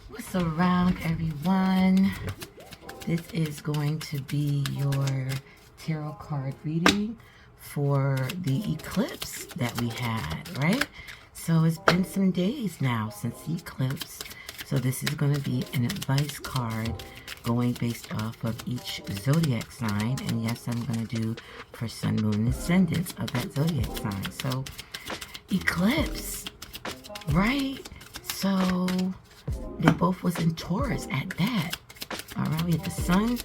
What's around, everyone? This is going to be your tarot card reading for the eclipse that we had, right? So it's been some days now since the eclipse. So this is going to be an advice card going based off of each zodiac sign. And yes, I'm going to do for sun, moon, and ascendants of that zodiac sign. So eclipse, right? So they both was in Taurus at that. All right, we had the sun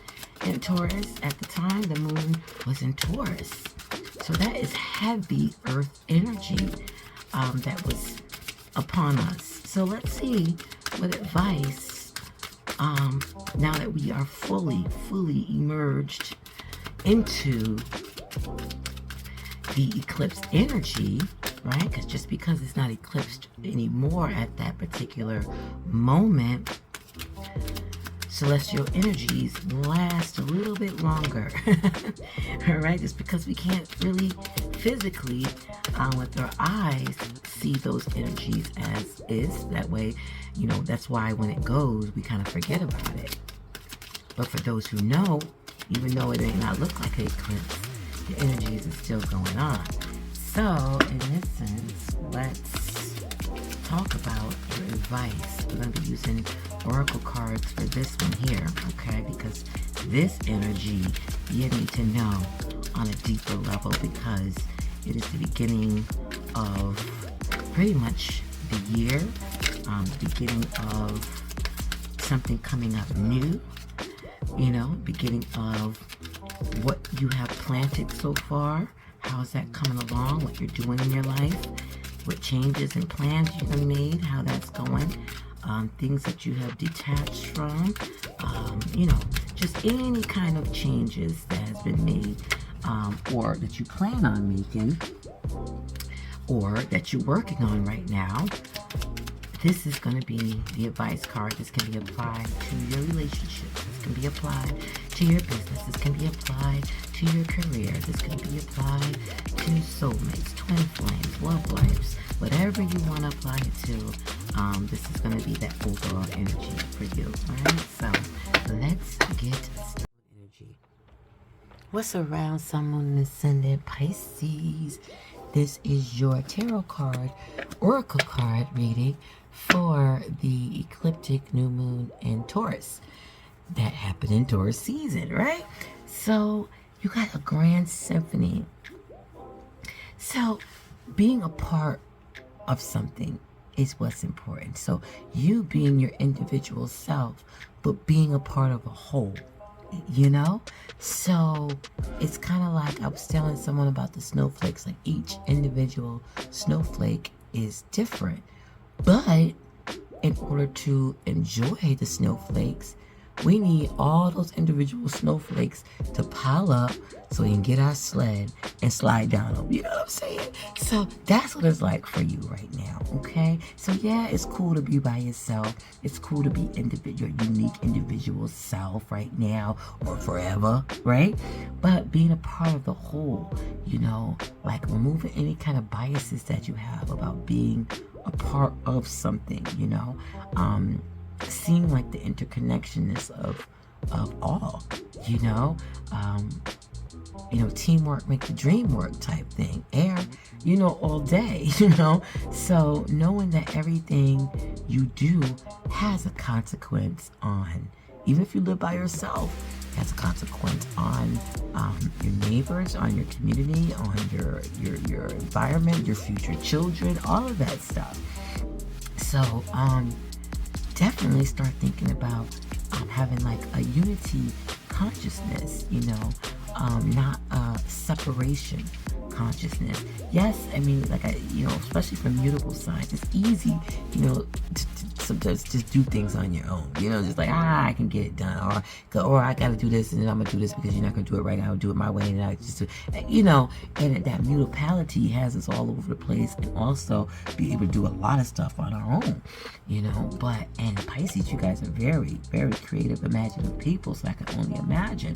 in Taurus at the time. The moon was in Taurus. So that is heavy earth energy that was upon us. So let's see what advice, now that we are fully emerged into the eclipse energy, right? Because just because it's not eclipsed anymore at that particular moment, celestial energies last a little bit longer. All right, just because we can't really physically with our eyes see those energies as is. That way, you know, that's why when it goes, we kind of forget about it. But for those who know, even though it may not look like an eclipse, the energies are still going on. So in this sense, let's talk about your advice. We're going to be using oracle cards for this one here, okay? Because this energy you need to know on a deeper level, because it is the beginning of pretty much the year, beginning of something coming up new, you know, beginning of what you have planted so far. How's that coming along? What you're doing in your life? What changes and plans you have made? How that's going? Things that you have detached from. You know, just any kind of changes that has been made, or that you plan on making, or that you're working on right now. This is going to be the advice card. This can be applied to your relationships. This can be applied to your business. This can be applied to your career. This can be applied to soulmates, twin flames, love lives, whatever you want to apply it to. This is going to be that overall energy for you. All right, so let's get started. Energy. What's around sun, moon, and ascendant Pisces? This is your tarot card, oracle card reading for the ecliptic new moon in Taurus. That happened in Taurus season, right? So you got a grand symphony. So being a part of something is what's important. So you being your individual self, but being a part of a whole, you know? So it's kind of like I was telling someone about the snowflakes. Like each individual snowflake is different, but in order to enjoy the snowflakes, we need all those individual snowflakes to pile up so we can get our sled and slide down them. You know what I'm saying? So that's what it's like for you right now, okay? So yeah, it's cool to be by yourself. It's cool to be your unique individual self right now or forever, right? But being a part of the whole, you know, like removing any kind of biases that you have about being a part of something, you know? Seeing like the interconnectionness of all, you know, teamwork make the dream work type thing. Air, you know, all day, you know. So knowing that everything you do has a consequence on, even if you live by yourself, has a consequence on your neighbors, on your community, on your environment, your future children, all of that stuff. So definitely start thinking about having like a unity consciousness, you know, not a separation consciousness. Yes, I mean, like especially for mutable signs, it's easy, you know, to sometimes just do things on your own. You know, just like I can get it done, or I gotta do this, and then I'm gonna do this because you're not gonna do it right. I'll do it my way, and I just, you know, and that mutability has us all over the place, and also be able to do a lot of stuff on our own. You know, and Pisces, you guys are very, very creative, imaginative people, so I can only imagine.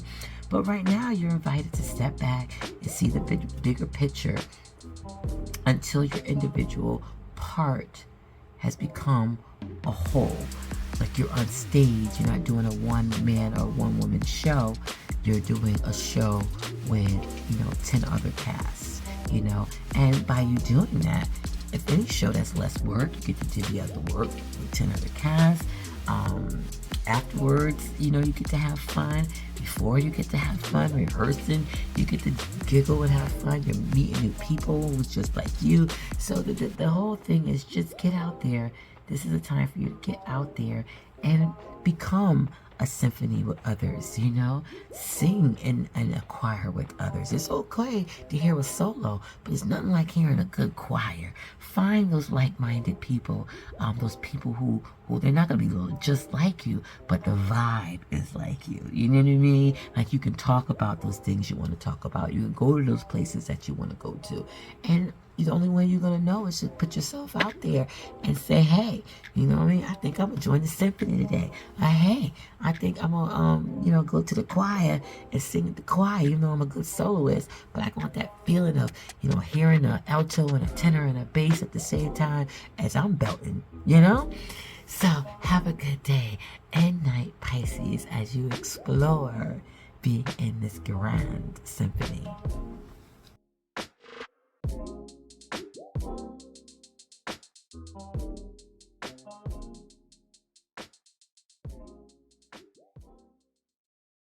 But right now, you're invited to step back and see the bigger picture until your individual part has become a whole. like you're on stage. You're not doing a one-man or one-woman show. You're doing a show with, 10 other casts, And by you doing that, if any show that's less work, you get to divvy up the work with 10 other casts. Afterwards, you get to have fun. Before, you get to have fun rehearsing. You get to giggle and have fun. You're meeting new people who's just like you. So the whole thing is just get out there. This is a time for you to get out there and become a symphony with others, sing in a choir with others. It's okay to hear a solo, but it's nothing like hearing a good choir. Find those like-minded people, those people who they're not going to be just like you, but the vibe is like you. You know what I mean? Like you can talk about those things you want to talk about. You can go to those places that you want to go to. And the only way you're going to know is to put yourself out there and say, hey, you know what I mean? I think I'm going to join the symphony today. Hey, I think I'm going to, go to the choir and sing at the choir. I'm a good soloist, but I want that feeling of, hearing an alto and a tenor and a bass at the same time as I'm belting, So have a good day and night, Pisces, as you explore being in this grand symphony.